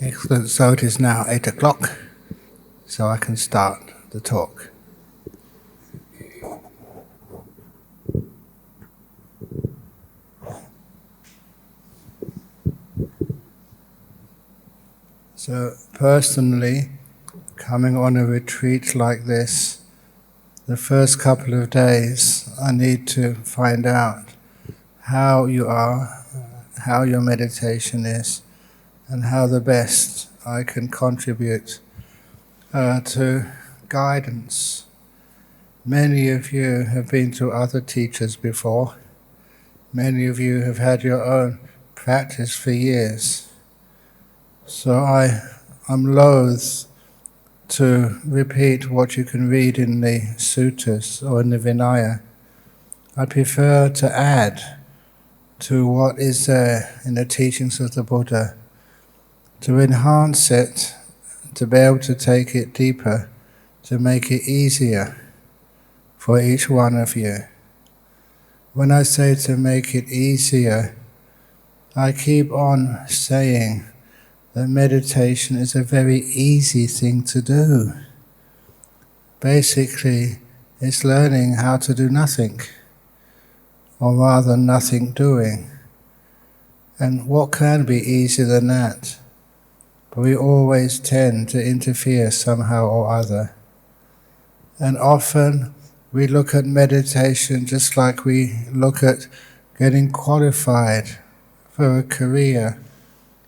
Excellent. So it is now 8 o'clock, so I can start the talk. So personally, coming on a retreat like this, the first couple of days I need to find out how you are, how your meditation is, and how the best I can contribute to guidance. Many of you have been to other teachers before. Many of you have had your own practice for years. So I'm loath to repeat what you can read in the suttas or in the Vinaya. I prefer to add to what is there in the teachings of the Buddha, to enhance it, to be able to take it deeper, to make it easier for each one of you. When I say to make it easier, I keep on saying that meditation is a very easy thing to do. Basically, it's learning how to do nothing, or rather nothing doing. And what can be easier than that? But we always tend to interfere somehow or other. And often we look at meditation just like we look at getting qualified for a career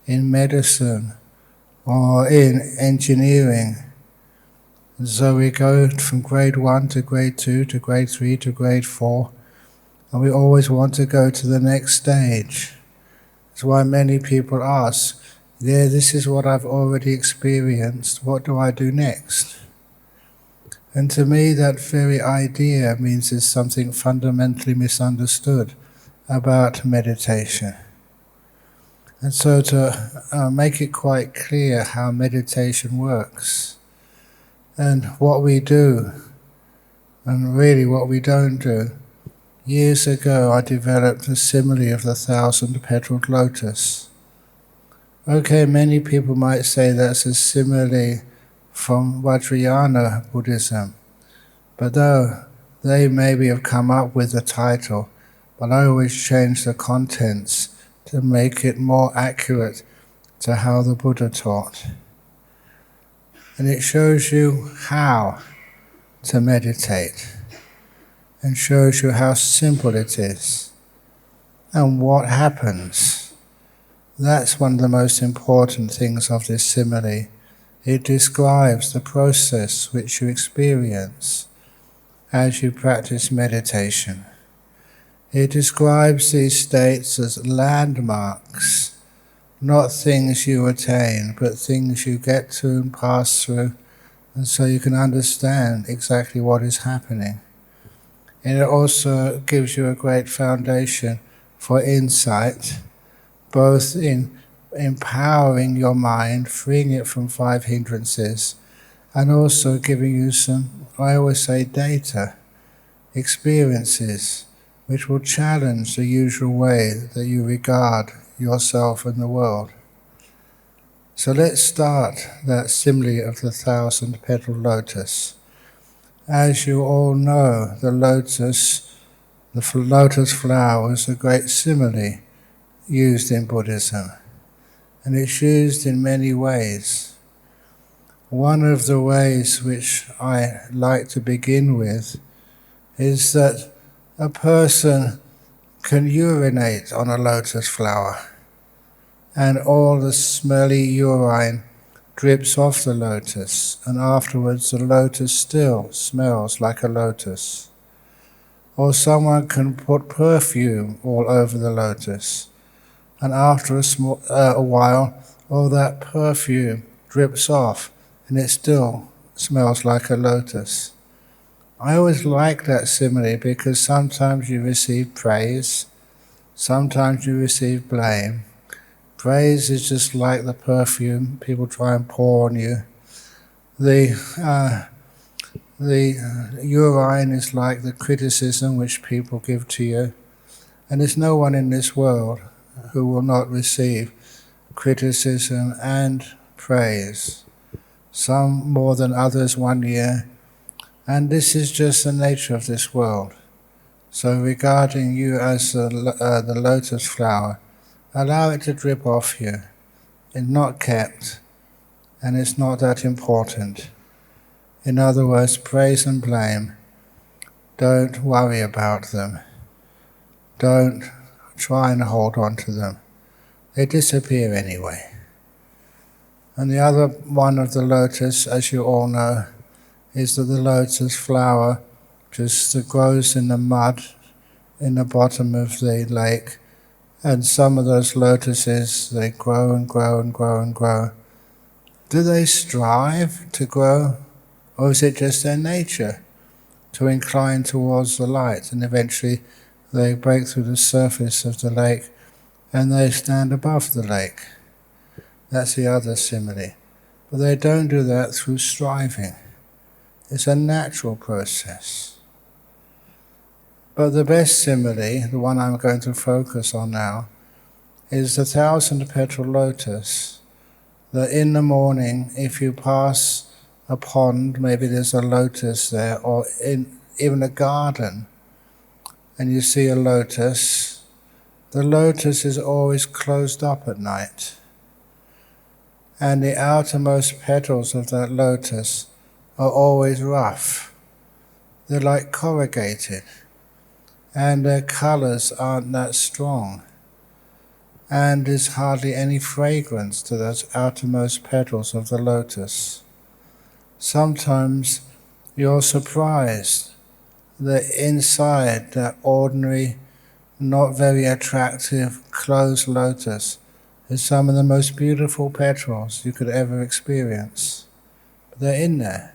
in medicine or in engineering. And so we go from grade 1 to grade 2 to grade 3 to grade 4, and we always want to go to the next stage. That's why many people ask, this is what I've already experienced, what do I do next? And to me that very idea means there's something fundamentally misunderstood about meditation. And so to make it quite clear how meditation works, and what we do, and really what we don't do. Years ago I developed a simile of the 1,000-petaled lotus. Okay, many people might say that's a simile from Vajrayana Buddhism, but though they maybe have come up with the title, but I always change the contents to make it more accurate to how the Buddha taught. And it shows you how to meditate, and shows you how simple it is, and what happens. That's one of the most important things of this simile. It describes the process which you experience as you practice meditation. It describes these states as landmarks, not things you attain, but things you get to and pass through, and so you can understand exactly what is happening. And it also gives you a great foundation for insight, both in empowering your mind, freeing it from 5 hindrances, and also giving you some, I always say, data, experiences, which will challenge the usual way that you regard yourself and the world. So let's start that simile of the 1,000-petaled lotus. As you all know, the lotus flower is a great simile used in Buddhism, and it's used in many ways. One of the ways which I like to begin with is that a person can urinate on a lotus flower, and all the smelly urine drips off the lotus, and afterwards the lotus still smells like a lotus. Or someone can put perfume all over the lotus, and after a while all that perfume drips off, and it still smells like a lotus. I always like that simile because sometimes you receive praise, sometimes you receive blame. Praise is just like the perfume people try and pour on you. The urine is like the criticism which people give to you. And there's no one in this world who will not receive criticism and praise, some more than others 1 year, and this is just the nature of this world. So regarding you as the lotus flower, allow it to drip off you. It's not kept, and it's not that important. In other words, praise and blame, don't worry about them. Don't try and hold on to them. They disappear anyway. And the other one of the lotus, as you all know, is that the lotus flower just grows in the mud in the bottom of the lake, and some of those lotuses, they grow and grow and grow and grow. Do they strive to grow, or is it just their nature to incline towards the light, and eventually they break through the surface of the lake and they stand above the lake? That's the other simile. But they don't do that through striving. It's a natural process. But the best simile, the one I'm going to focus on now, is the 1,000-petal lotus. That in the morning, if you pass a pond, maybe there's a lotus there, or in even a garden, and you see a lotus, the lotus is always closed up at night. And the outermost petals of that lotus are always rough. They're like corrugated, and their colors aren't that strong. And there's hardly any fragrance to those outermost petals of the lotus. Sometimes you're surprised that inside that ordinary, not very attractive, closed lotus is some of the most beautiful petals you could ever experience. But they're in there.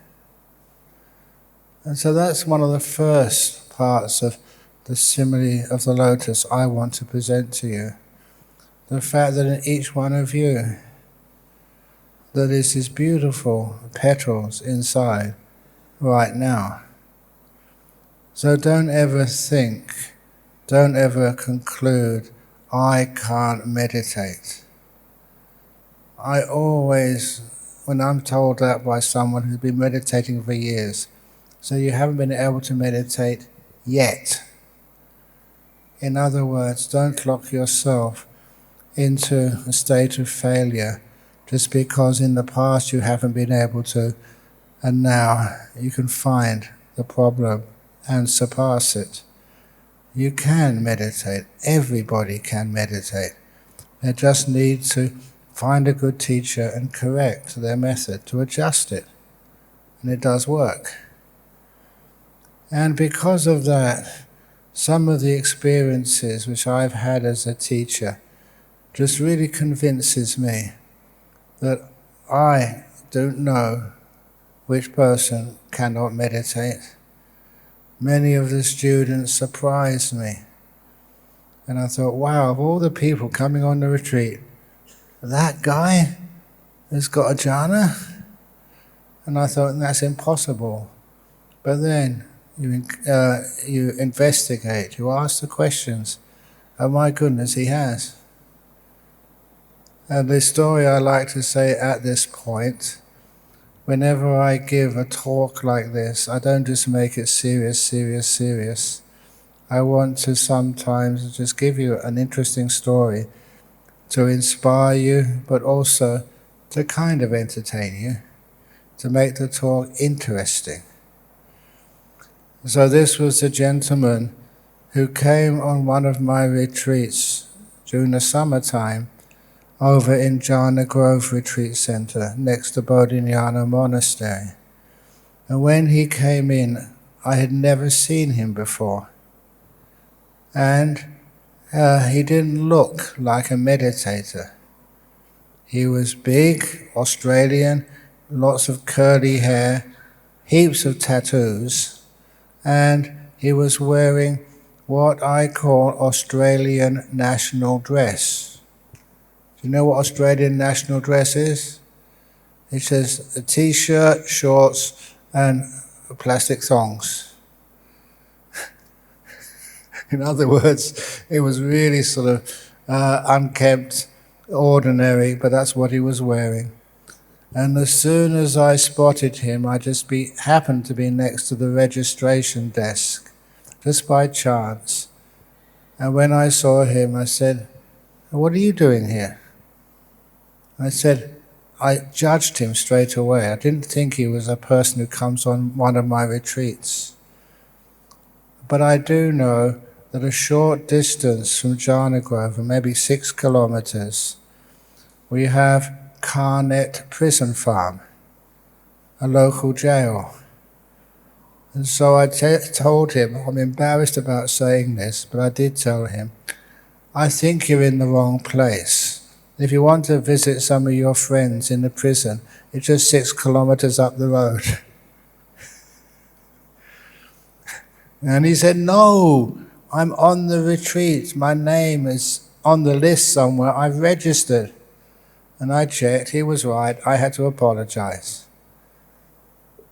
And so that's one of the first parts of the simile of the lotus I want to present to you. The fact that in each one of you there is these beautiful petals inside right now. So don't ever think, don't ever conclude, I can't meditate. I always, when I'm told that by someone who's been meditating for years, so you haven't been able to meditate yet. In other words, don't lock yourself into a state of failure just because in the past you haven't been able to, and now you can find the problem and surpass it. You can meditate. Everybody can meditate. They just need to find a good teacher and correct their method to adjust it. And it does work. And because of that, some of the experiences which I've had as a teacher just really convinces me that I don't know which person cannot meditate. Many of the students surprised me. And I thought, wow, of all the people coming on the retreat, that guy has got a jhana? And I thought, that's impossible. But then you investigate, you ask the questions. Oh my goodness, he has. And the story I like to say at this point, whenever I give a talk like this, I don't just make it serious, serious, serious. I want to sometimes just give you an interesting story to inspire you, but also to kind of entertain you, to make the talk interesting. So this was a gentleman who came on one of my retreats during the summertime over in Jhana Grove Retreat Center next to Bodhinyana Monastery. And when he came in, I had never seen him before. And he didn't look like a meditator. He was big, Australian, lots of curly hair, heaps of tattoos, and he was wearing what I call Australian national dress. Do you know what Australian national dress is? It says a t-shirt, shorts, and plastic thongs. In other words, it was really sort of unkempt, ordinary, but that's what he was wearing. And as soon as I spotted him, I just happened to be next to the registration desk, just by chance. And when I saw him, I said, "What are you doing here?" I said, I judged him straight away. I didn't think he was a person who comes on one of my retreats. But I do know that a short distance from Jhana Grove, maybe 6 kilometers, we have Carnet Prison Farm, a local jail. And so I told him, I'm embarrassed about saying this, but I did tell him, I think you're in the wrong place. If you want to visit some of your friends in the prison, it's just 6 kilometers up the road. And he said, no, I'm on the retreat. My name is on the list somewhere. I've registered. And I checked. He was right. I had to apologize.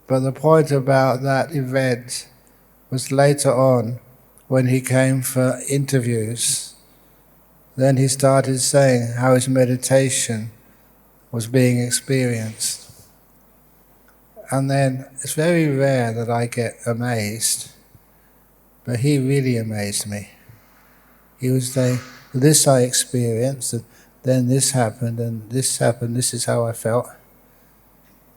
But the point about that event was later on, when he came for interviews, then he started saying how his meditation was being experienced. And then it's very rare that I get amazed, but he really amazed me. He was saying, this I experienced, and then this happened, this is how I felt.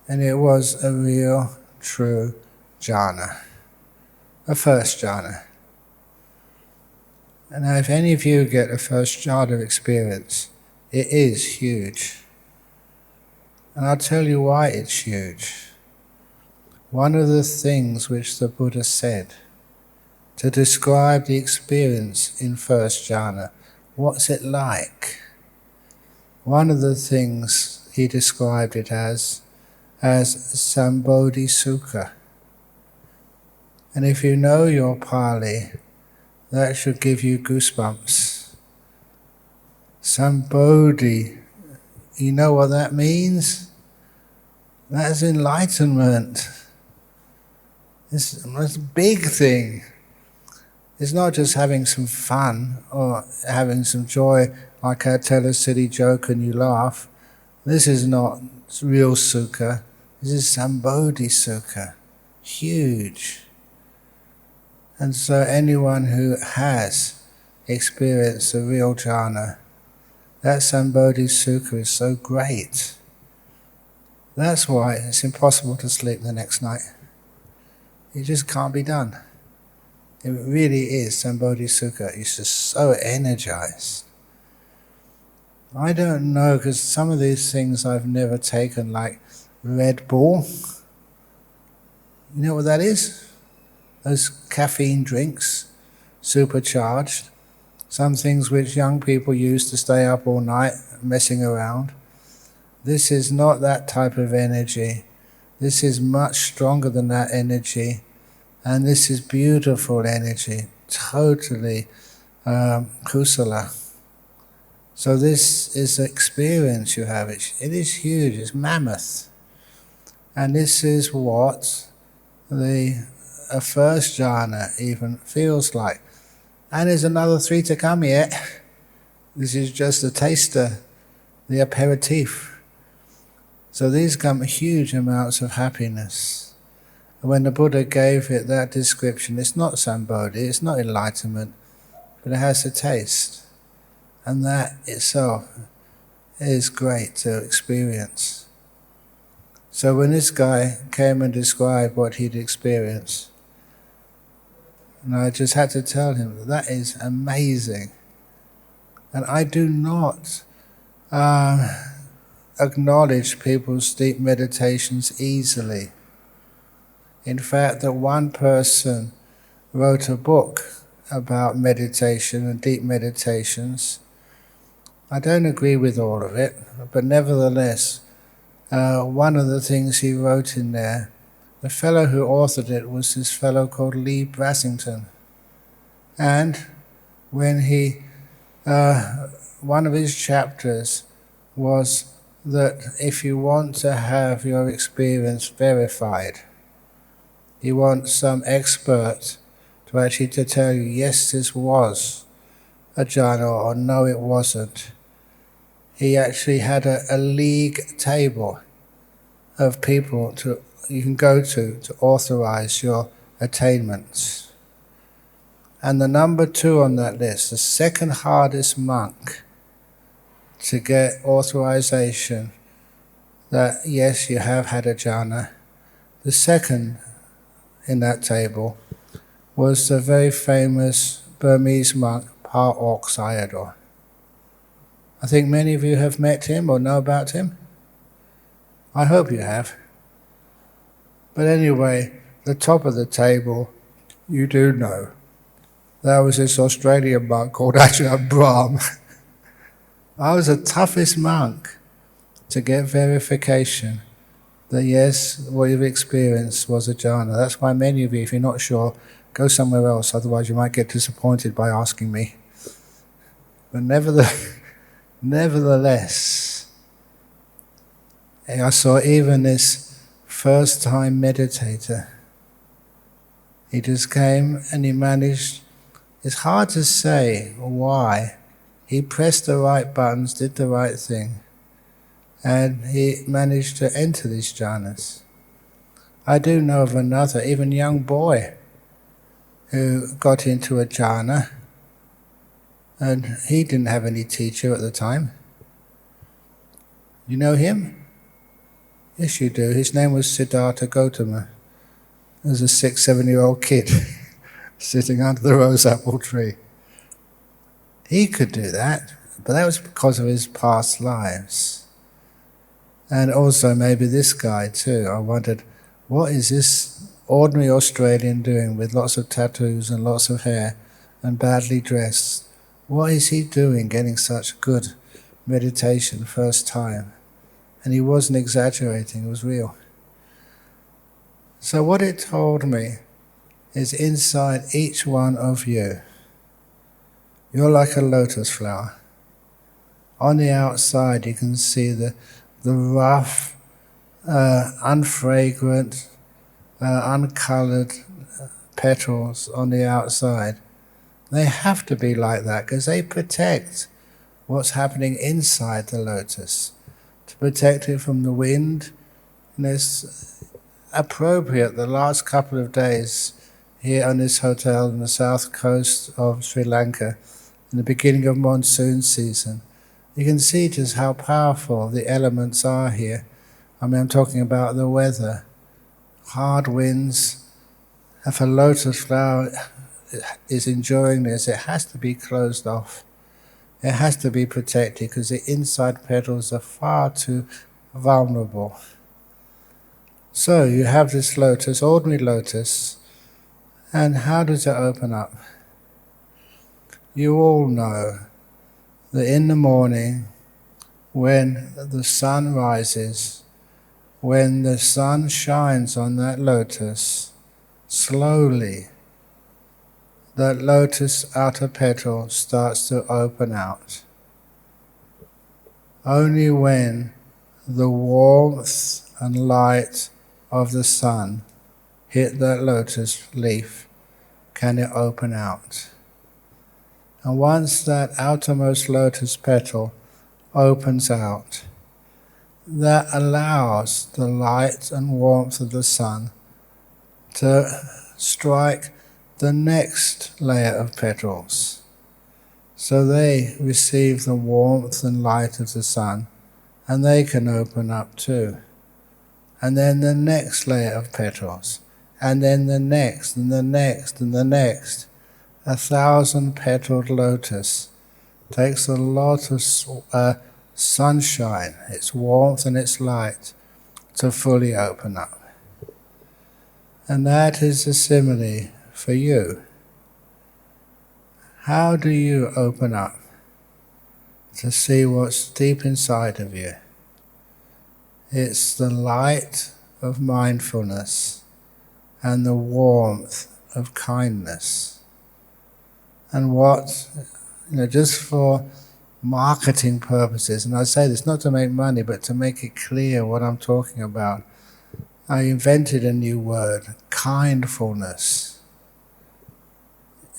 And it was a real, true jhana, a first jhana. And now if any of you get a first jhana experience, it is huge. And I'll tell you why it's huge. One of the things which the Buddha said to describe the experience in first jhana, what's it like? One of the things he described it as Sambodhi Sukha. And if you know your Pali, that should give you goosebumps. Sambodhi, you know what that means? That's enlightenment. It's a big thing. It's not just having some fun or having some joy, like I tell a silly joke and you laugh. This is not real sukha. This is Sambodhi Sukha. Huge. And so anyone who has experienced a real jhana, that Sambodhi Sukha is so great. That's why it's impossible to sleep the next night. It just can't be done. It really is Sambodhi Sukha. It's just so energized. I don't know, because some of these things I've never taken, like Red Bull. You know what that is? Those caffeine drinks, supercharged. Some things which young people use to stay up all night messing around. This is not that type of energy. This is much stronger than that energy. And this is beautiful energy, totally kusala. So this is the experience you have. It is huge, it's mammoth. And this is what a first jhana even feels like. And there's another 3 to come yet. This is just a taster, the aperitif. So these come huge amounts of happiness. And when the Buddha gave it that description, it's not Sambodhi, it's not enlightenment, but it has a taste. And that itself is great to experience. So when this guy came and described what he'd experienced, and I just had to tell him that is amazing. And I do not acknowledge people's deep meditations easily. In fact, that one person wrote a book about meditation and deep meditations. I don't agree with all of it, but nevertheless, one of the things he wrote in there, the fellow who authored it was this fellow called Lee Brassington. And when one of his chapters was that if you want to have your experience verified, you want some expert to actually to tell you, yes, this was a jhana, or no, it wasn't. He actually had a league table of people you can go to authorize your attainments. And the number 2 on that list, the second hardest monk to get authorization that yes, you have had a jhana, the second in that table was the very famous Burmese monk Pa Auk Sayadaw. I think many of you have met him or know about him. I hope you have. But anyway, the top of the table, you do know. That was this Australian monk called Ajahn Brahm. I was the toughest monk to get verification that yes, what you've experienced was a jhana. That's why many of you, if you're not sure, go somewhere else, otherwise you might get disappointed by asking me. But nevertheless, I saw even this first-time meditator. He just came and he managed, it's hard to say why, he pressed the right buttons, did the right thing, and he managed to enter these jhanas. I do know of another, even young boy, who got into a jhana, and he didn't have any teacher at the time. You know him? Yes, you do. His name was Siddhartha Gautama. He was a 6-7-year-old kid sitting under the rose apple tree. He could do that, but that was because of his past lives. And also maybe this guy too. I wondered, what is this ordinary Australian doing with lots of tattoos and lots of hair and badly dressed? What is he doing getting such good meditation first time? And he wasn't exaggerating, it was real. So what it told me is inside each one of you, you're like a lotus flower. On the outside you can see the rough, unfragrant, uncoloured petals on the outside. They have to be like that because they protect what's happening inside the lotus. To protect it from the wind. And it's appropriate the last couple of days here on this hotel on the south coast of Sri Lanka, in the beginning of monsoon season. You can see just how powerful the elements are here. I mean, I'm talking about the weather. Hard winds. If a lotus flower is enjoying this, it has to be closed off. It has to be protected because the inside petals are far too vulnerable. So you have this lotus, ordinary lotus, and how does it open up? You all know that in the morning, when the sun rises, when the sun shines on that lotus, slowly, that lotus outer petal starts to open out. Only when the warmth and light of the sun hit that lotus leaf can it open out. And once that outermost lotus petal opens out, that allows the light and warmth of the sun to strike the next layer of petals. So they receive the warmth and light of the sun, and they can open up too. And then the next layer of petals, and then the next, and the next, and the next. 1,000-petaled lotus takes a lot of sunshine, its warmth and its light, to fully open up. And that is the simile for you. How do you open up to see what's deep inside of you? It's the light of mindfulness and the warmth of kindness. And what, just for marketing purposes, and I say this not to make money, but to make it clear what I'm talking about, I invented a new word, kindfulness.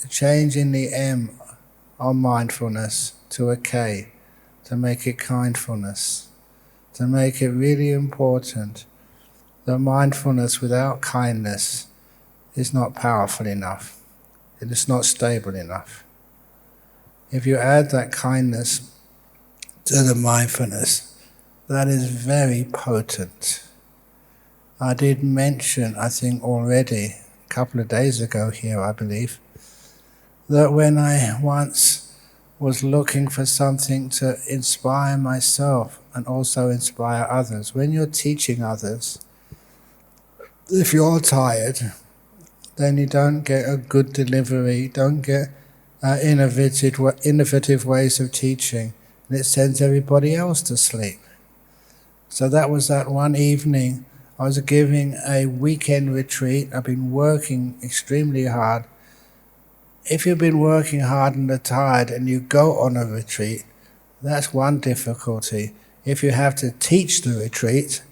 Changing the M on mindfulness to a K, to make it kindfulness, to make it really important that mindfulness without kindness is not powerful enough. It is not stable enough. If you add that kindness to the mindfulness, that is very potent. I did mention, I think already, a couple of days ago here, I believe, that when I once was looking for something to inspire myself and also inspire others, when you're teaching others, if you're tired, then you don't get a good delivery, don't get innovative ways of teaching, and it sends everybody else to sleep. So that was that one evening. I was giving a weekend retreat. I've been working extremely hard. If you've been working hard and are tired and you go on a retreat, that's one difficulty. If you have to teach the retreat,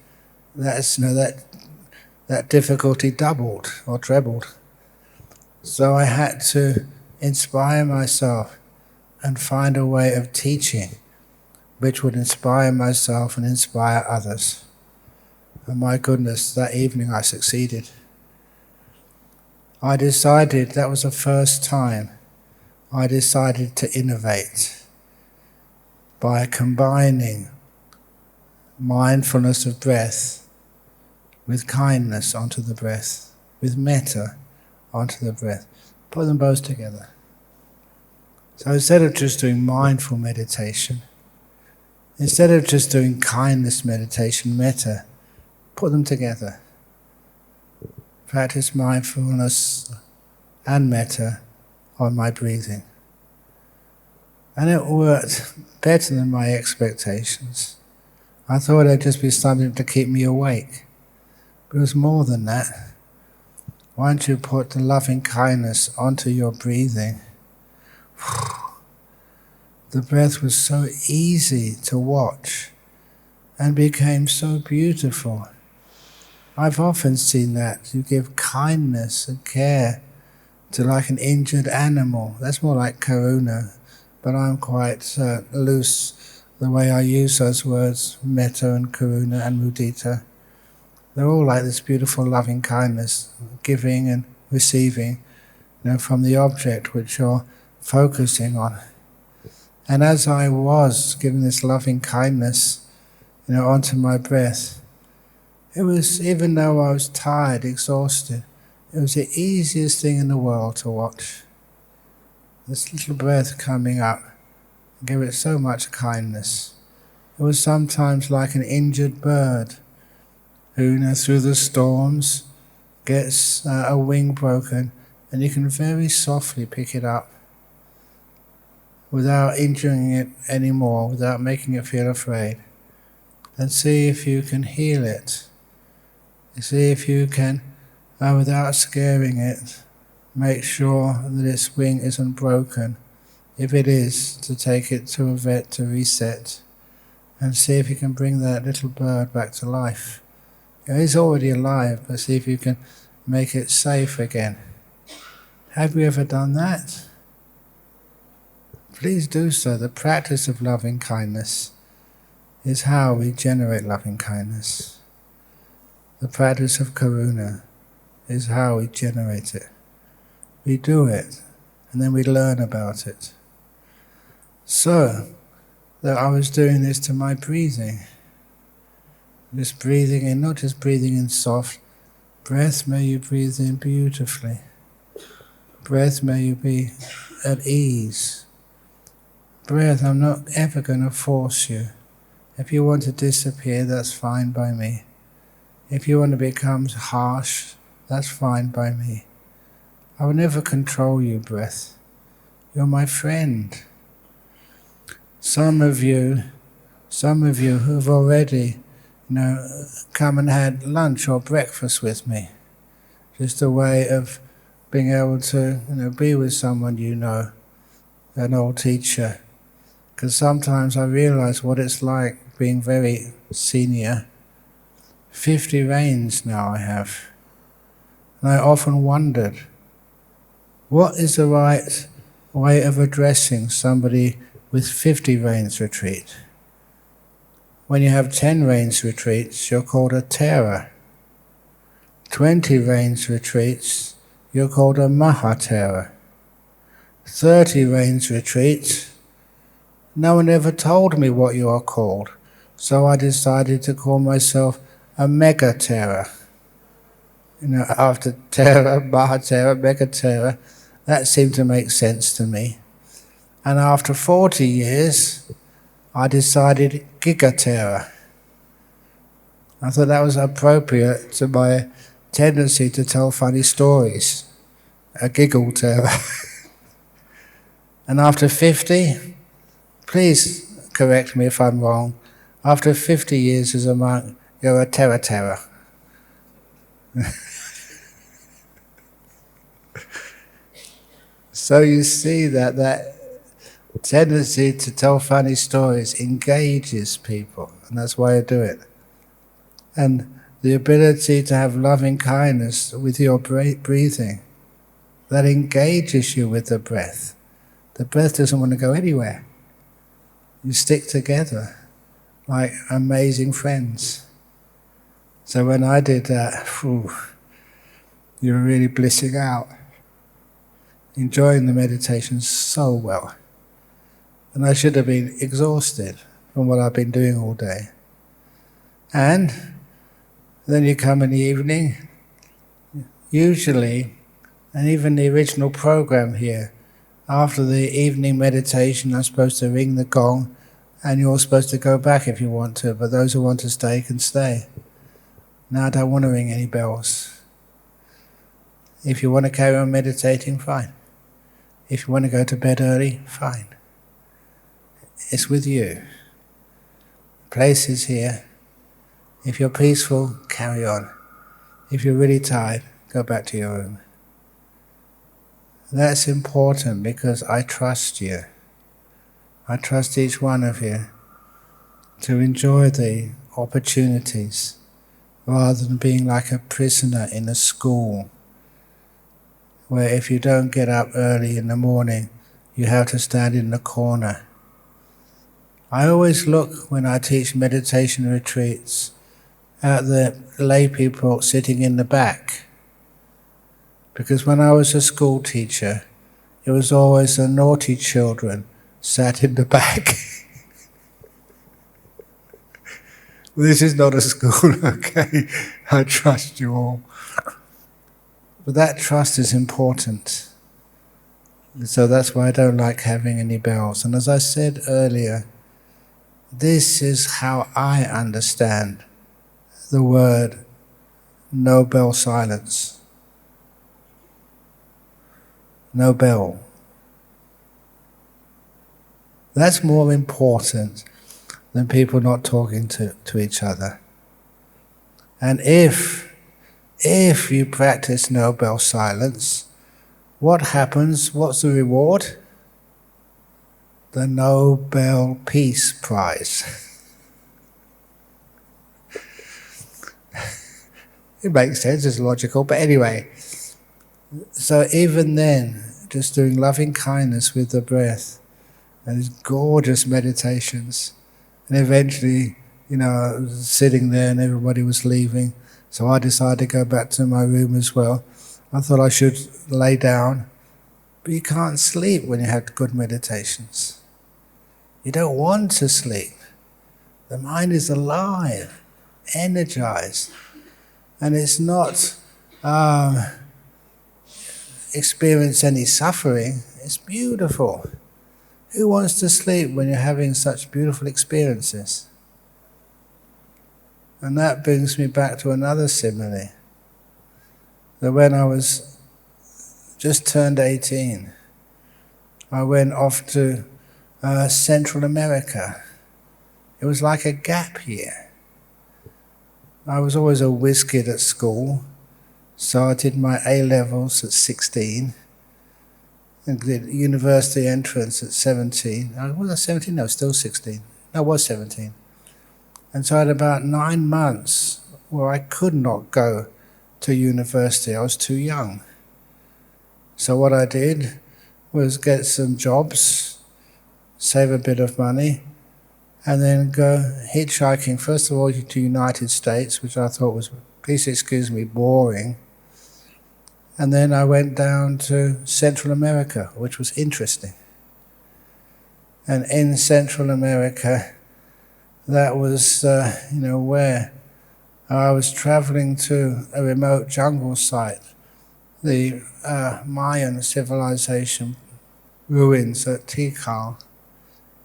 that's that difficulty doubled or trebled. So I had to inspire myself and find a way of teaching which would inspire myself and inspire others. And my goodness, that evening I succeeded. I decided, that was the first time, I decided to innovate by combining mindfulness of breath with kindness onto the breath, with metta onto the breath. Put them both together. So instead of just doing mindful meditation, instead of just doing kindness meditation, metta, put them together. Practice mindfulness and metta on my breathing. And it worked better than my expectations. I thought it'd just be something to keep me awake. But it was more than that. Once you put the loving kindness onto your breathing, the breath was so easy to watch and became so beautiful. I've often seen that. You give kindness and care to like an injured animal. That's more like karuna, but I'm quite loose the way I use those words, metta and karuna and mudita. They're all like this beautiful loving kindness, giving and receiving, from the object which you're focusing on. And as I was giving this loving kindness, onto my breath, it was, even though I was tired, exhausted, it was the easiest thing in the world to watch. This little breath coming up, give it so much kindness. It was sometimes like an injured bird who, through the storms, gets a wing broken, and you can very softly pick it up without injuring it anymore, without making it feel afraid. And see if you can heal it. See if you can, without scaring it, make sure that its wing isn't broken. If it is, to take it to a vet to reset, and see if you can bring that little bird back to life. It's already alive, but see if you can make it safe again. Have you ever done that? Please do so. The practice of loving kindness is how we generate loving kindness. The practice of karuna is how we generate it. We do it, and then we learn about it. So, that I was doing this to my breathing. Just breathing in, not just breathing in soft breath, may you breathe in beautifully. Breath, may you be at ease. Breath, I'm not ever going to force you. If you want to disappear, that's fine by me. If you want to become harsh, that's fine by me. I will never control you, breath. You're my friend. Some of you who've already, come and had lunch or breakfast with me. Just a way of being able to, be with someone an old teacher. Because sometimes I realize what it's like being very senior. 50 reigns now I have. And I often wondered, what is the right way of addressing somebody with 50 reigns retreat? When you have 10 reigns retreats, you're called a terror. 20 rains retreats, you're called a Mahatera. 30 rains retreats, no one ever told me what you are called, so I decided to call myself a Megatera. After Tera, Mahatera, Megatera, that seemed to make sense to me. And after 40 years, I decided Gigatera. I thought that was appropriate to my tendency to tell funny stories, a giggle terror. And after 50, please correct me if I'm wrong, after 50 years as a monk, you're a terror. So you see that tendency to tell funny stories engages people, and that's why I do it. And the ability to have loving kindness with your breathing, that engages you with the breath. The breath doesn't want to go anywhere. You stick together like amazing friends. So when I did that, you were really blissing out, enjoying the meditation so well. And I should have been exhausted from what I've been doing all day. And then you come in the evening, usually, and even the original program here, after the evening meditation I'm supposed to ring the gong and you're supposed to go back if you want to, but those who want to stay can stay. Now I don't want to ring any bells. If you want to carry on meditating, fine. If you want to go to bed early, fine. It's with you. The place is here. If you're peaceful, carry on. If you're really tired, go back to your room. That's important because I trust you. I trust each one of you to enjoy the opportunities rather than being like a prisoner in a school where if you don't get up early in the morning, you have to stand in the corner. I always look when I teach meditation retreats at the lay people sitting in the back. Because when I was a school teacher, it was always the naughty children sat in the back. This is not a school, okay? I trust you all. But that trust is important. So that's why I don't like having any bells. And as I said earlier, this is how I understand the word no bell silence. No bell. That's more important than people not talking to each other. And if you practice no bell silence, what happens? What's the reward? The Nobel Peace Prize. It makes sense, it's logical, but anyway. So even then, just doing loving kindness with the breath, and these gorgeous meditations, and eventually, I was sitting there and everybody was leaving, so I decided to go back to my room as well. I thought I should lay down, but you can't sleep when you have good meditations. You don't want to sleep. The mind is alive, energized, and it's not experience any suffering. It's beautiful. Who wants to sleep when you're having such beautiful experiences? And that brings me back to another simile. That when I was just turned 18, I went off to Central America. It was like a gap year. I was always a whiz kid at school, so I did my A-levels at 16 and did university entrance at 17. Was I 17? No, still 16. No, I was 17. And so I had about 9 months where I could not go to university. I was too young. So what I did was get some jobs, save a bit of money, and then go hitchhiking, first of all to the United States, which I thought was please excuse me, boring. And then I went down to Central America, which was interesting. And in Central America, that was, where I was traveling to a remote jungle site, the Mayan civilization ruins at Tikal,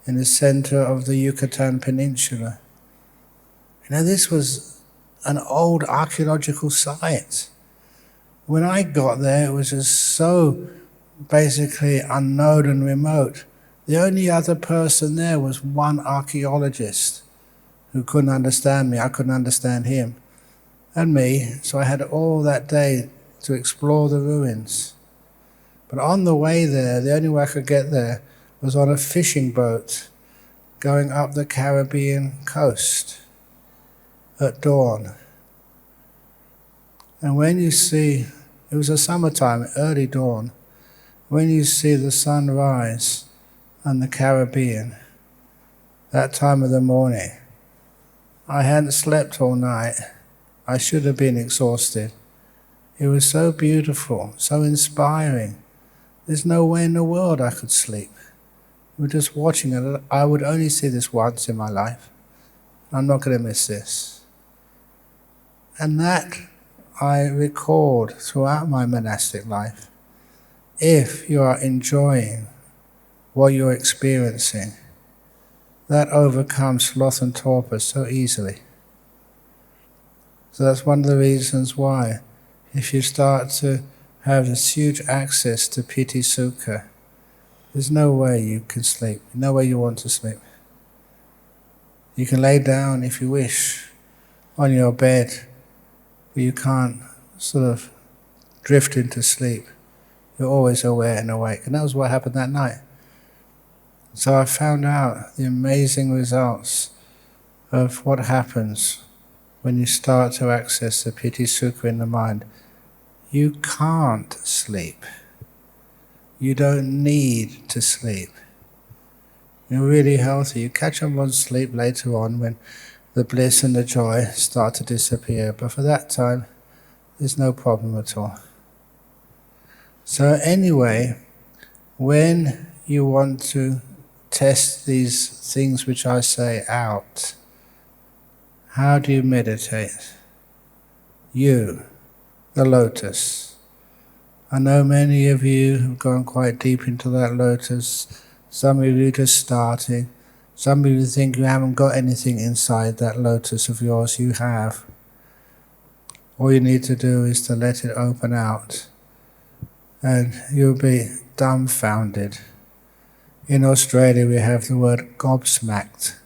in the center of the Yucatan Peninsula. This was an old archaeological site. When I got there, it was just so basically unknown and remote. The only other person there was one archaeologist who couldn't understand me. I couldn't understand him and me. So I had all that day to explore the ruins. But on the way there, the only way I could get there was on a fishing boat going up the Caribbean coast at dawn. And when you see, it was a summertime, early dawn, when you see the sun rise on the Caribbean, that time of the morning, I hadn't slept all night. I should have been exhausted. It was so beautiful, so inspiring. There's no way in the world I could sleep. We were just watching it. I would only see this once in my life. I'm not going to miss this. And that I record throughout my monastic life. If you are enjoying what you're experiencing, that overcomes sloth and torpor so easily. So that's one of the reasons why, if you start to have this huge access to piti sukha, there's no way you can sleep, no way you want to sleep. You can lay down if you wish on your bed, but you can't sort of drift into sleep. You're always aware and awake. And that was what happened that night. So I found out the amazing results of what happens when you start to access the piti sukha in the mind. You can't sleep. You don't need to sleep. You're really healthy. You catch up on sleep later on when the bliss and the joy start to disappear. But for that time, there's no problem at all. So anyway, when you want to test these things which I say out, how do you meditate? You, the lotus. I know many of you have gone quite deep into that lotus. Some of you just starting. Some of you think you haven't got anything inside that lotus of yours. You have. All you need to do is to let it open out, and you'll be dumbfounded. In Australia we have the word gobsmacked.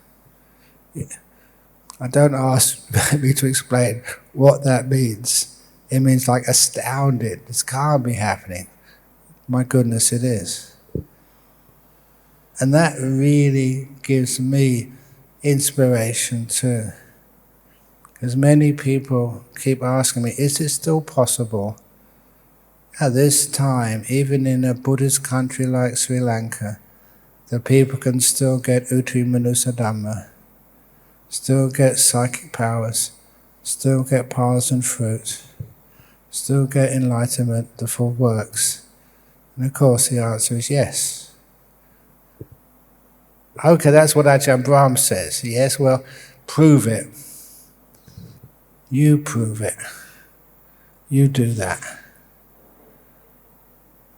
I don't ask me to explain what that means. It means like astounded. This can't be happening. My goodness, it is. And that really gives me inspiration too. Because many people keep asking me, is it still possible at this time, even in a Buddhist country like Sri Lanka, that people can still get Uti Manusa Dhamma, still get psychic powers, still get paths and fruit, still get enlightenment, the full works? And of course the answer is yes. Okay, that's what Ajahn Brahm says. Yes, well, prove it. You prove it. You do that.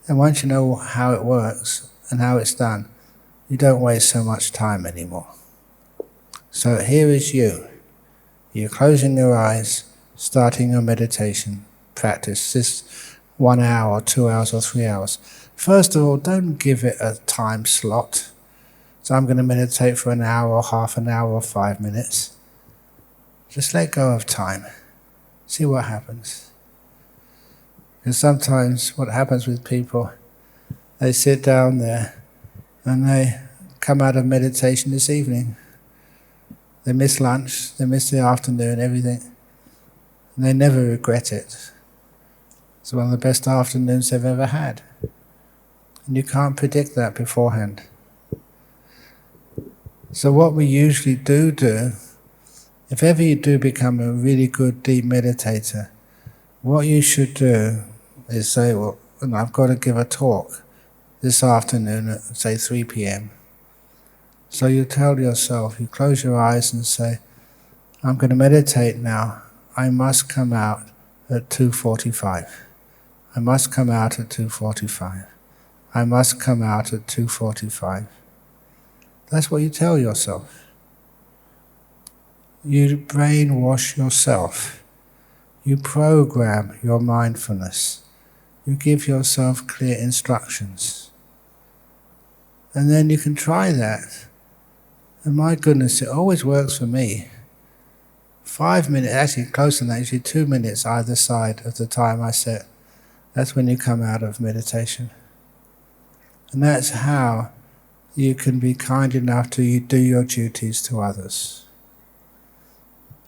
And once you know how it works and how it's done, you don't waste so much time anymore. So here is you. You're closing your eyes, starting your meditation practice. This 1 hour, 2 hours or 3 hours. First of all, don't give it a time slot. So I'm going to meditate for an hour or half an hour or 5 minutes. Just let go of time. See what happens. Because sometimes what happens with people, they sit down there and they come out of meditation this evening. They miss lunch, they miss the afternoon, everything. And they never regret it. It's one of the best afternoons they've ever had. And you can't predict that beforehand. So what we usually do if ever you do become a really good deep meditator, what you should do is say, well, I've got to give a talk this afternoon at, say, 3 p.m. So you tell yourself, you close your eyes and say, I'm going to meditate now. I must come out at 2:45. I must come out at 2:45. I must come out at 2:45. That's what you tell yourself. You brainwash yourself. You program your mindfulness. You give yourself clear instructions. And then you can try that. And my goodness, it always works for me. 5 minutes, actually closer than that, usually 2 minutes either side of the time I set. That's when you come out of meditation. And that's how you can be kind enough to do your duties to others.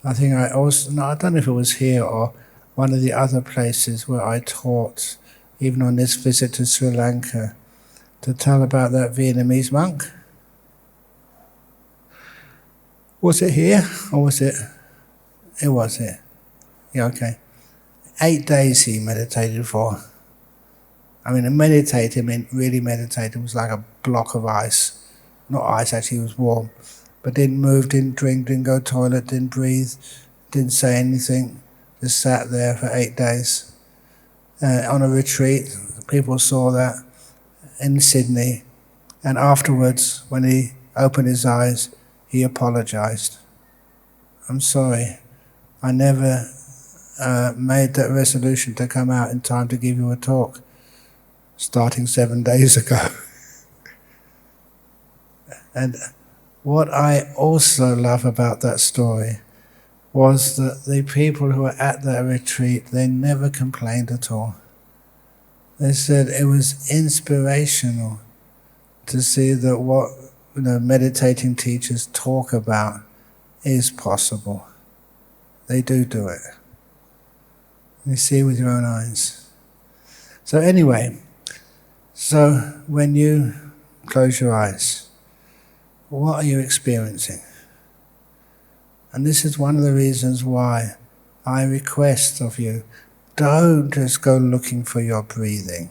I think I don't know if it was here or one of the other places where I taught, even on this visit to Sri Lanka, to tell about that Vietnamese monk. Was it here or was it? It was here. Yeah, okay. 8 days he meditated for. I mean, meditated meant really meditated. It was like a block of ice. Not ice, actually, it was warm. But didn't move, didn't drink, didn't go to the toilet, didn't breathe, didn't say anything. Just sat there for 8 days on a retreat. People saw that in Sydney. And afterwards, when he opened his eyes, he apologized. I'm sorry. I never made that resolution to come out in time to give you a talk, starting 7 days ago. And what I also love about that story was that the people who were at that retreat, they never complained at all. They said it was inspirational to see that what meditating teachers talk about is possible. They do it. You see with your own eyes. So anyway, when you close your eyes, what are you experiencing? And this is one of the reasons why I request of you, don't just go looking for your breathing.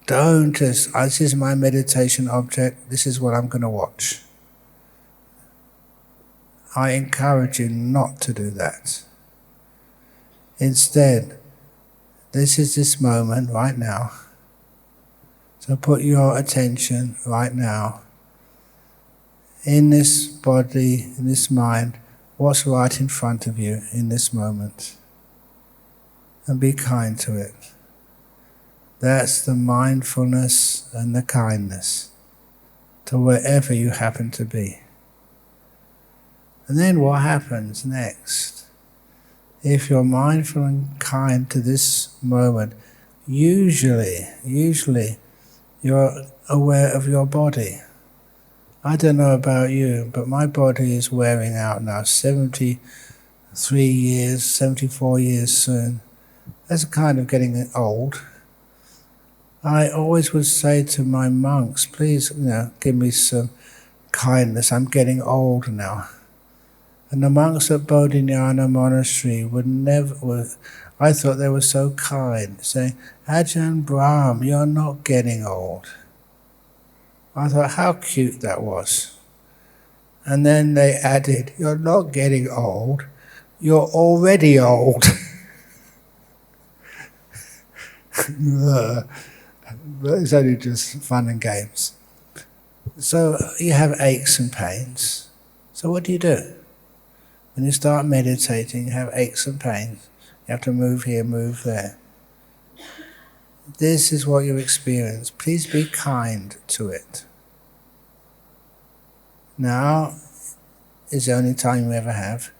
Don't just, this is my meditation object, this is what I'm going to watch. I encourage you not to do that. Instead, this is this moment right now. So put your attention right now in this body, in this mind, what's right in front of you in this moment. And be kind to it. That's the mindfulness and the kindness to wherever you happen to be. And then what happens next? If you're mindful and kind to this moment, usually you're aware of your body. I don't know about you, but my body is wearing out now, 73 years, 74 years soon. That's kind of getting old. I always would say to my monks, please, give me some kindness. I'm getting old now. And the monks at Bodhinyana Monastery I thought they were so kind, saying, Ajahn Brahm, you're not getting old. I thought how cute that was. And then they added, you're not getting old, you're already old. But it's only just fun and games. So you have aches and pains. So what do you do? When you start meditating, you have aches and pains. You have to move here, move there. This is what you experience. Please be kind to it. Now is the only time you ever have.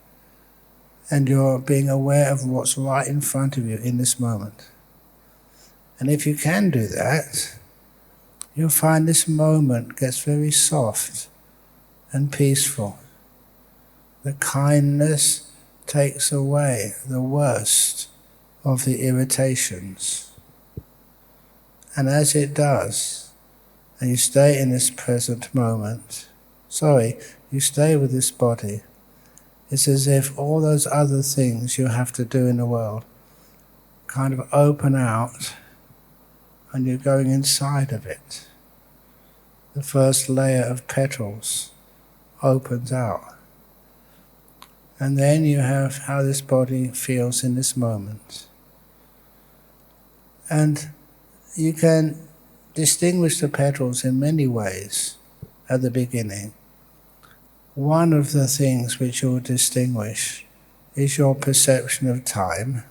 And you're being aware of what's right in front of you in this moment. And if you can do that, you'll find this moment gets very soft and peaceful. The kindness takes away the worst of the irritations. And as it does, and you stay in this present moment, you stay with this body, It's as if all those other things you have to do in the world kind of open out and you're going inside of it. The first layer of petals opens out. And then you have how this body feels in this moment. And you can distinguish the petals in many ways at the beginning. One of the things which you'll distinguish is your perception of time.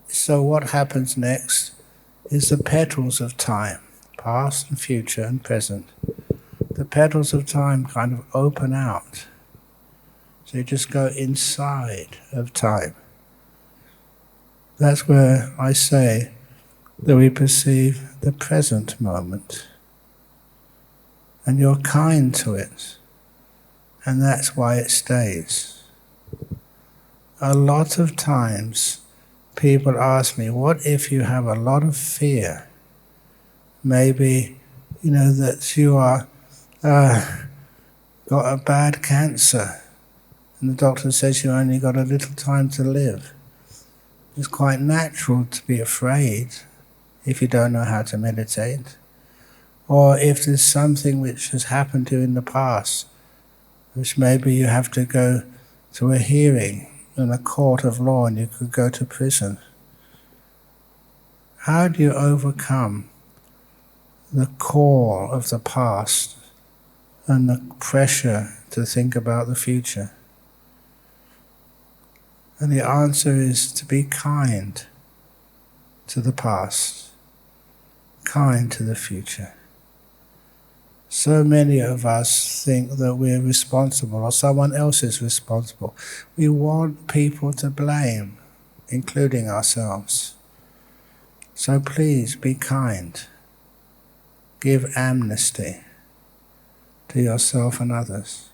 So what happens next is the petals of time, past and future and present. The petals of time kind of open out. So you just go inside of time. That's where I say that we perceive the present moment. And you're kind to it. And that's why it stays. A lot of times people ask me, what if you have a lot of fear? Maybe, that you are got a bad cancer and the doctor says you only got a little time to live. It's quite natural to be afraid if you don't know how to meditate. Or if there's something which has happened to you in the past, which maybe you have to go to a hearing in a court of law and you could go to prison. How do you overcome the call of the past and the pressure to think about the future? And the answer is to be kind to the past, kind to the future. So many of us think that we're responsible or someone else is responsible. We want people to blame, including ourselves. So please be kind. Give amnesty to yourself and others.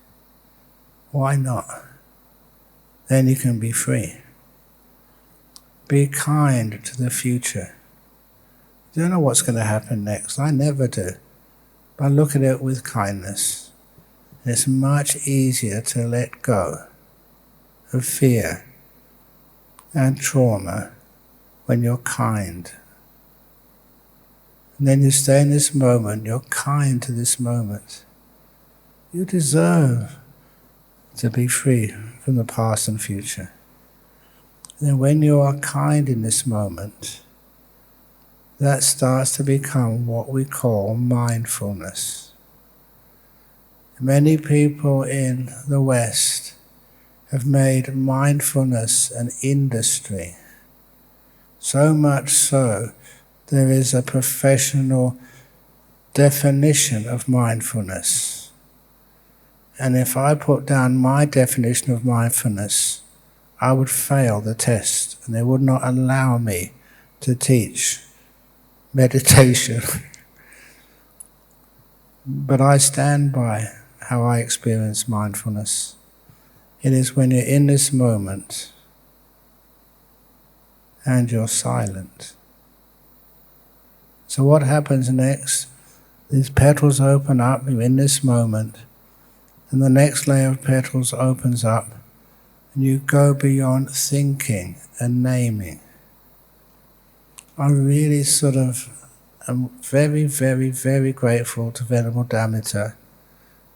Why not? Then you can be free. Be kind to the future. You don't know what's going to happen next. I never do. But look at it with kindness. It's much easier to let go of fear and trauma when you're kind. And then you stay in this moment, you're kind to this moment. You deserve to be free from the past and future. And then when you are kind in this moment, that starts to become what we call mindfulness. Many people in the West have made mindfulness an industry. So much so, there is a professional definition of mindfulness. And if I put down my definition of mindfulness, I would fail the test, and they would not allow me to teach meditation. But I stand by how I experience mindfulness. It is when you're in this moment and you're silent. So what happens next? These petals open up, you're in this moment, and the next layer of petals opens up, and you go beyond thinking and naming. I really am very, very, very grateful to Venerable Dhamma,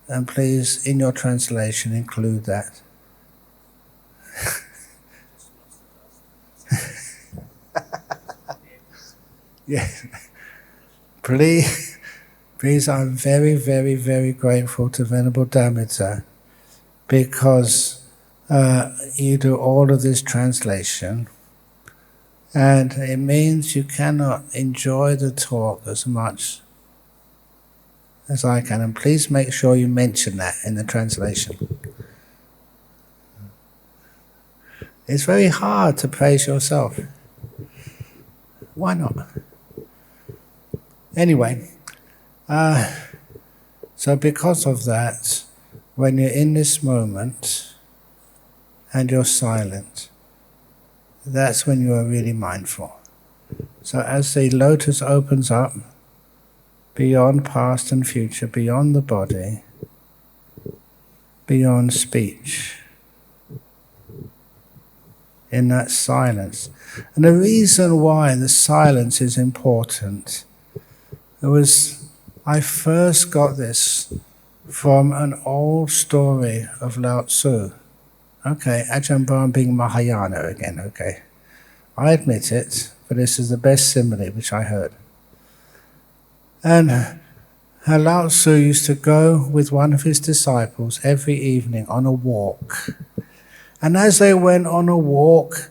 and please, in your translation, include that. Yeah. Please, I'm very, very, very grateful to Venerable Dhamma because you do all of this translation. And it means you cannot enjoy the talk as much as I can. And please make sure you mention that in the translation. It's very hard to praise yourself. Why not? Anyway, so because of that, when you're in this moment and you're silent, that's when you are really mindful. So as the lotus opens up, beyond past and future, beyond the body, beyond speech, in that silence. And the reason why the silence is important, I first got this from an old story of Lao Tzu. Okay, Ajahn Brahm being Mahayana again, okay. I admit it, but this is the best simile which I heard. And Lao Tzu used to go with one of his disciples every evening on a walk. And as they went on a walk,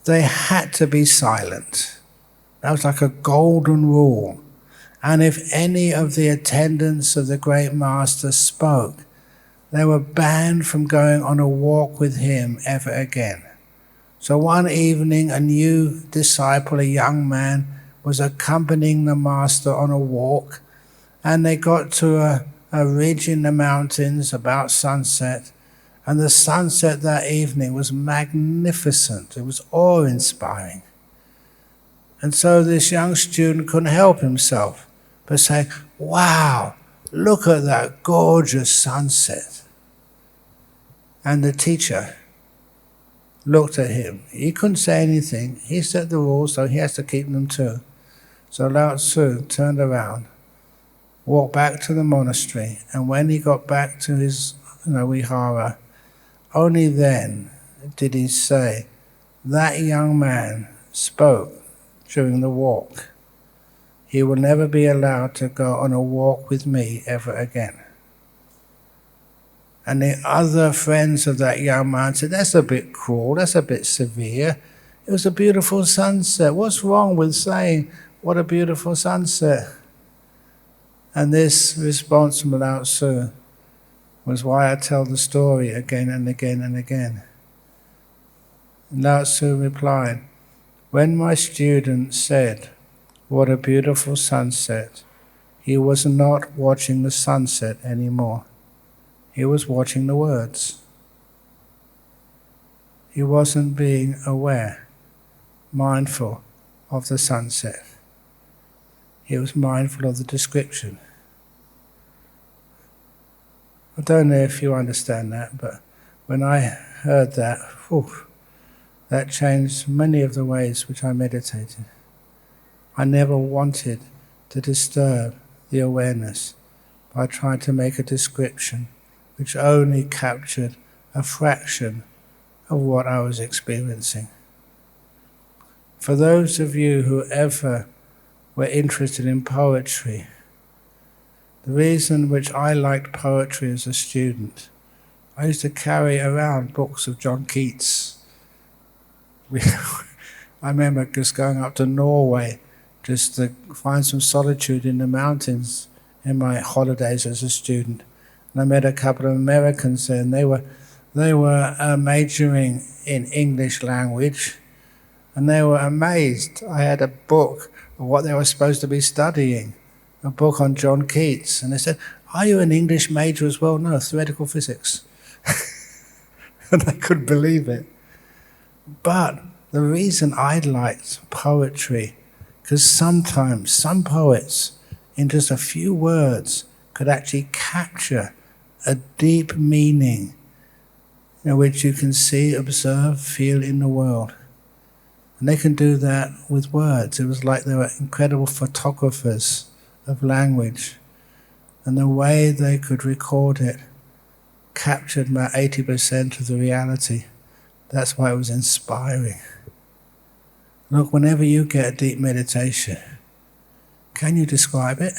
they had to be silent. That was like a golden rule. And if any of the attendants of the great master spoke, they were banned from going on a walk with him ever again. So one evening, a new disciple, a young man, was accompanying the master on a walk, and they got to a ridge in the mountains about sunset, and the sunset that evening was magnificent. It was awe-inspiring. And so this young student couldn't help himself but say, "Wow, look at that gorgeous sunset." And the teacher looked at him. He couldn't say anything. He set the rules, so he has to keep them too. So Lao Tzu turned around, walked back to the monastery, and when he got back to his vihara, only then did he say, "That young man spoke during the walk. He will never be allowed to go on a walk with me ever again." And the other friends of that young man said, "That's a bit cruel, that's a bit severe. It was a beautiful sunset. What's wrong with saying, 'What a beautiful sunset'?" And this response from Lao Tzu was why I tell the story again and again and again. Lao Tzu replied, "When my student said, 'What a beautiful sunset,' he was not watching the sunset anymore. He was watching the words. He wasn't being aware, mindful of the sunset. He was mindful of the description." I don't know if you understand that, but when I heard that, that changed many of the ways which I meditated. I never wanted to disturb the awareness by trying to make a description which only captured a fraction of what I was experiencing. For those of you who ever were interested in poetry, the reason which I liked poetry as a student, I used to carry around books of John Keats. I remember just going up to Norway just to find some solitude in the mountains in my holidays as a student. And I met a couple of Americans there, and they were majoring in English language, and they were amazed. I had a book of what they were supposed to be studying, a book on John Keats, and they said, "Are you an English major as well?" "No, theoretical physics." And they couldn't believe it. But the reason I liked poetry, because sometimes some poets, in just a few words, could actually capture a deep meaning, which you can see, observe, feel in the world. And they can do that with words. It was like they were incredible photographers of language. And the way they could record it captured about 80% of the reality. That's why it was inspiring. Look, whenever you get a deep meditation, can you describe it?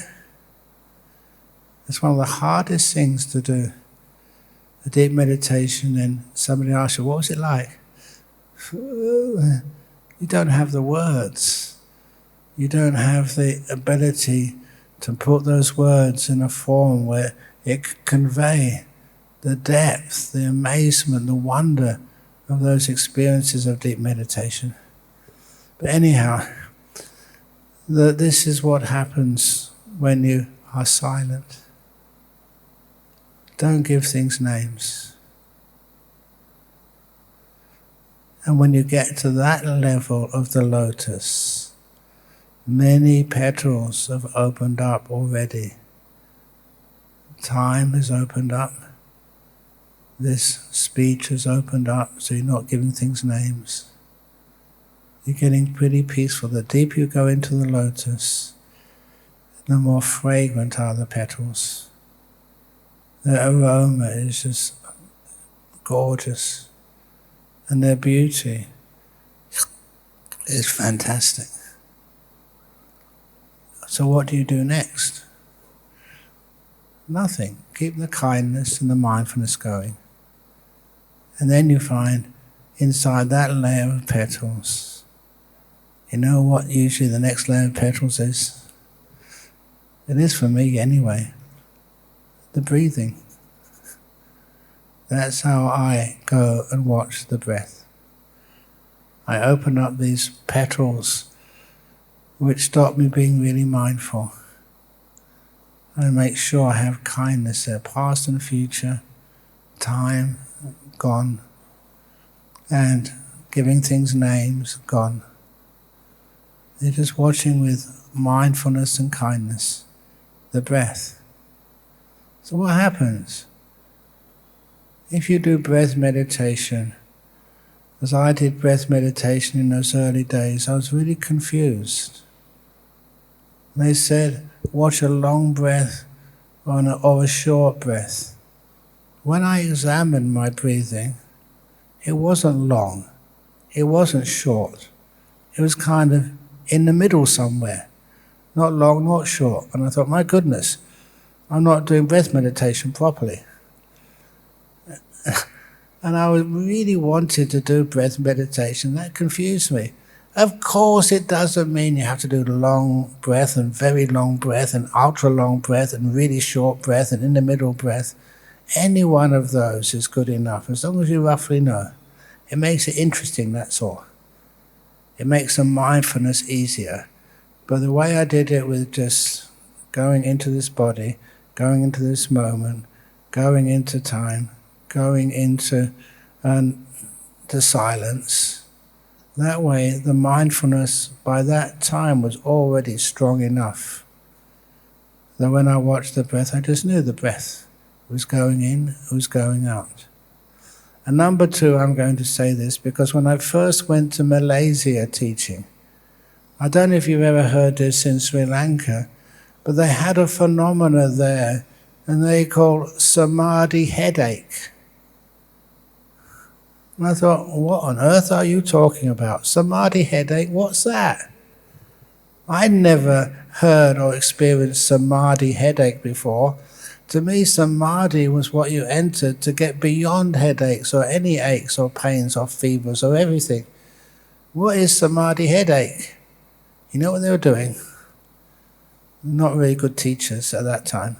It's one of the hardest things to do. A deep meditation, and somebody asks you, "What was it like?" You don't have the words. You don't have the ability to put those words in a form where it can convey the depth, the amazement, the wonder of those experiences of deep meditation. But anyhow, this is what happens when you are silent. Don't give things names. And when you get to that level of the lotus, many petals have opened up already. Time has opened up. this speech has opened up, so you're not giving things names. You're getting pretty peaceful. The deeper you go into the lotus, the more fragrant are the petals. The aroma is just gorgeous, and their beauty is fantastic. So what do you do next? Nothing. Keep the kindness and the mindfulness going. And then you find inside that layer of petals, you know what usually the next layer of petals is? It is for me anyway. The breathing. That's how I go and watch the breath. I open up these petals which stop me being really mindful. I make sure I have kindness there, past and future, time gone, and giving things names gone. You're just watching with mindfulness and kindness the breath. So what happens? If you do breath meditation, as I did breath meditation in those early days, I was really confused. They said, watch a long breath or a short breath. When I examined my breathing, it wasn't long, it wasn't short. It was kind of in the middle somewhere. Not long, not short. And I thought, my goodness, I'm not doing breath meditation properly. And I really wanted to do breath meditation. That confused me. Of course, it doesn't mean you have to do long breath and very long breath and ultra long breath and really short breath and in the middle breath. Any one of those is good enough, as long as you roughly know. It makes it interesting, that's all. It makes the mindfulness easier. But the way I did it with just going into this body, going into this moment, going into time, going into the silence, that way the mindfulness by that time was already strong enough that when I watched the breath, I just knew the breath was going in, was going out. And number two, I'm going to say this because when I first went to Malaysia teaching, I don't know if you've ever heard this in Sri Lanka, but they had a phenomena there and they call samadhi headache. And I thought, what on earth are you talking about? Samadhi headache, what's that? I'd never heard or experienced samadhi headache before. To me, samadhi was what you entered to get beyond headaches or any aches or pains or fevers or everything. What is samadhi headache? You know what they were doing? Not really good teachers at that time.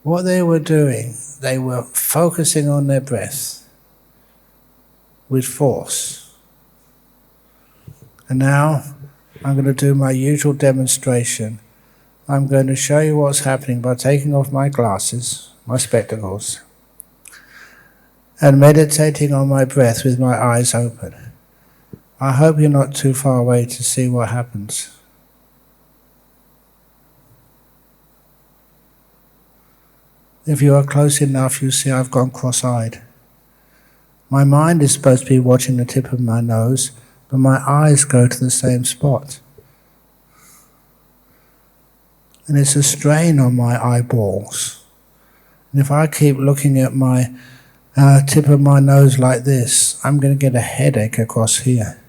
What they were doing, they were focusing on their breath with force. And now I'm going to do my usual demonstration. I'm going to show you what's happening by taking off my glasses, my spectacles, and meditating on my breath with my eyes open. I hope you're not too far away to see what happens. If you are close enough, you see I've gone cross-eyed. My mind is supposed to be watching the tip of my nose, but my eyes go to the same spot. And it's a strain on my eyeballs. And if I keep looking at my tip of my nose like this, I'm going to get a headache across here.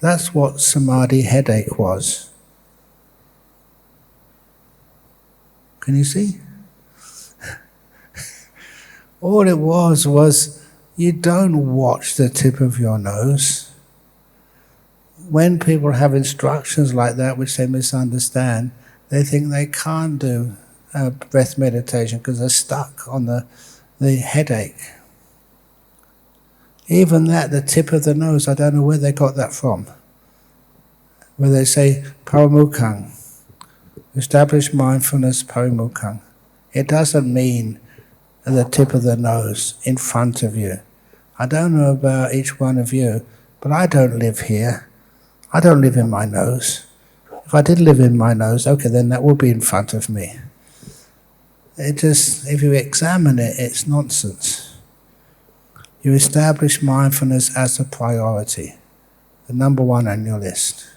That's what samadhi headache was. Can you see? All it was you don't watch the tip of your nose. When people have instructions like that which they misunderstand, they think they can't do breath meditation because they're stuck on the headache. Even that, the tip of the nose, I don't know where they got that from. Where they say paramukkhang, establish mindfulness paramukkhang. It doesn't mean the tip of the nose in front of you. I don't know about each one of you, but I don't live here. I don't live in my nose. If I did live in my nose, okay, then that would be in front of me. It just, if you examine it, it's nonsense. You establish mindfulness as a priority, the number one on your list.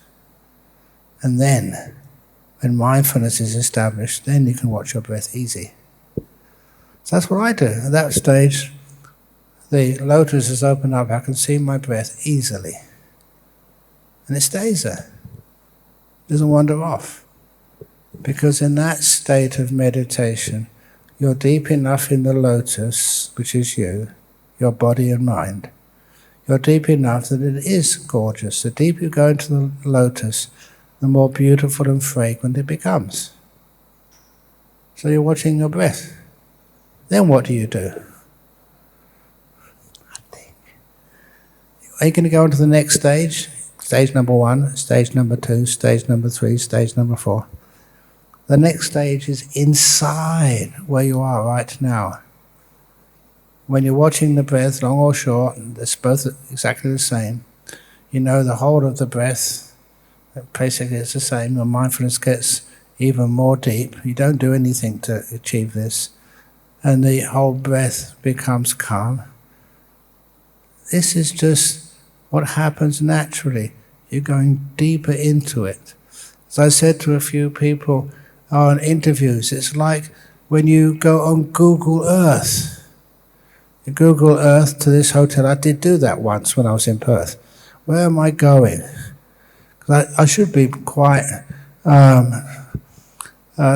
And then, when mindfulness is established, then you can watch your breath easy. So that's what I do. At that stage, the lotus is opened up, I can see my breath easily. And it stays there. It doesn't wander off. Because in that state of meditation, you're deep enough in the lotus, which is you, your body and mind. You're deep enough that it is gorgeous. The deeper you go into the lotus, the more beautiful and fragrant it becomes. So you're watching your breath. Then what do? Are you going to go on to the next stage? Stage number 1, stage number 2, stage number 3, stage number 4. The next stage is inside where you are right now. When you're watching the breath, long or short, it's both exactly the same. You know the whole of the breath, basically it's the same. Your mindfulness gets even more deep. You don't do anything to achieve this. And the whole breath becomes calm. This is just what happens naturally. You're going deeper into it. As I said to a few people on interviews, it's like when you go on Google Earth. You Google Earth to this hotel. I did do that once when I was in Perth. Where am I going? 'Cause I should be quite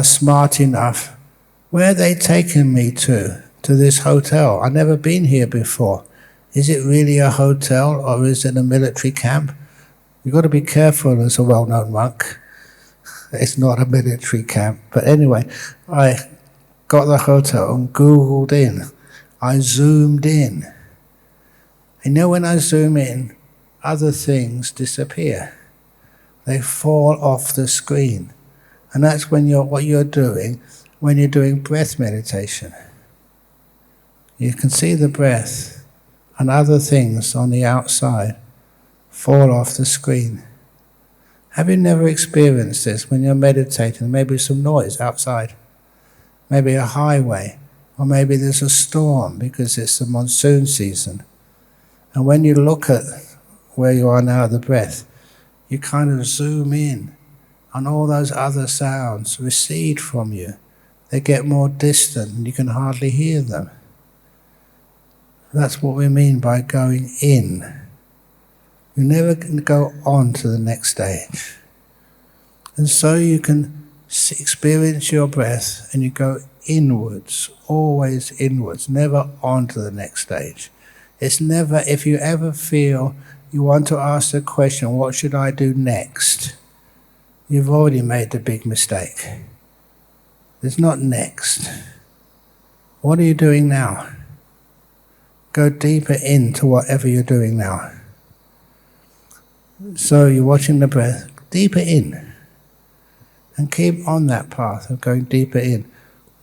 smart enough. Where are they taking me to this hotel? I've never been here before. Is it really a hotel or is it a military camp? You've got to be careful as a well-known monk. It's not a military camp. But anyway, I got the hotel and Googled in. I zoomed in. You know, when I zoom in, other things disappear. They fall off the screen. And that's when what you're doing when you're doing breath meditation. You can see the breath and other things on the outside fall off the screen. Have you never experienced this when you're meditating? Maybe some noise outside, maybe a highway, or maybe there's a storm because it's the monsoon season. And when you look at where you are now, the breath, you kind of zoom in and all those other sounds recede from you. They get more distant and you can hardly hear them. That's what we mean by going in. You never can go on to the next stage. And so you can experience your breath and you go inwards, always inwards, never on to the next stage. It's never, if you ever feel you want to ask the question, what should I do next? You've already made the big mistake. There's not next. What are you doing now? Go deeper into whatever you're doing now. So you're watching the breath, deeper in. And keep on that path of going deeper in.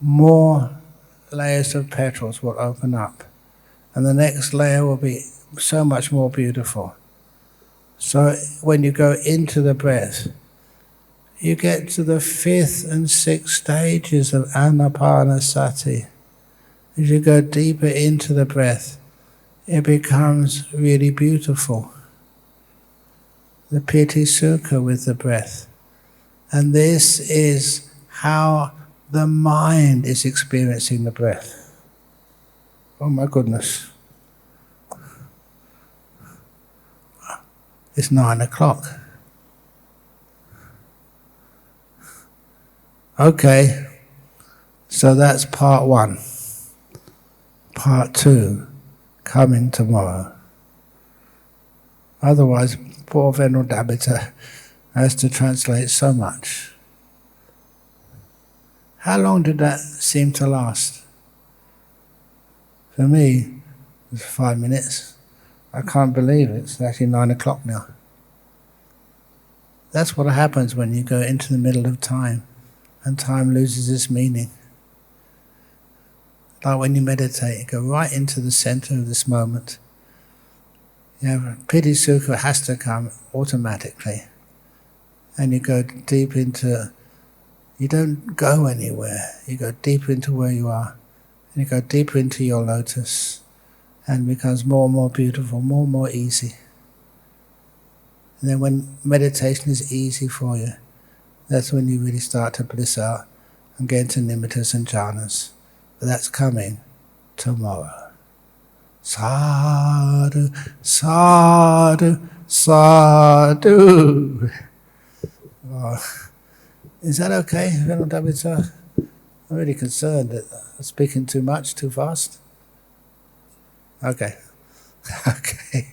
More layers of petals will open up. And the next layer will be so much more beautiful. So when you go into the breath, you get to the 5th and 6th stages of Anapanasati. As you go deeper into the breath, it becomes really beautiful. The Piti Sukha with the breath. And this is how the mind is experiencing the breath. Oh my goodness. It's 9 o'clock. Okay, so that's part 1. Part 2, coming tomorrow. Otherwise, poor Venerable Dabbita has to translate so much. How long did that seem to last? For me, it was 5 minutes. I can't believe it. It's actually 9 o'clock now. That's what happens when you go into the middle of time. And time loses its meaning. Like when you meditate, you go right into the center of this moment. Piti Sukha has to come automatically. And you go deep into, you don't go anywhere. You go deeper into where you are. And you go deeper into your lotus. and becomes more and more beautiful, more and more easy. And then when meditation is easy for you, that's when you really start to bliss out and get into nimittas and jhanas. But that's coming tomorrow. Sadhu, sadhu, sadhu. Oh, is that okay? I'm really concerned that I'm speaking too much, too fast. Okay. Okay.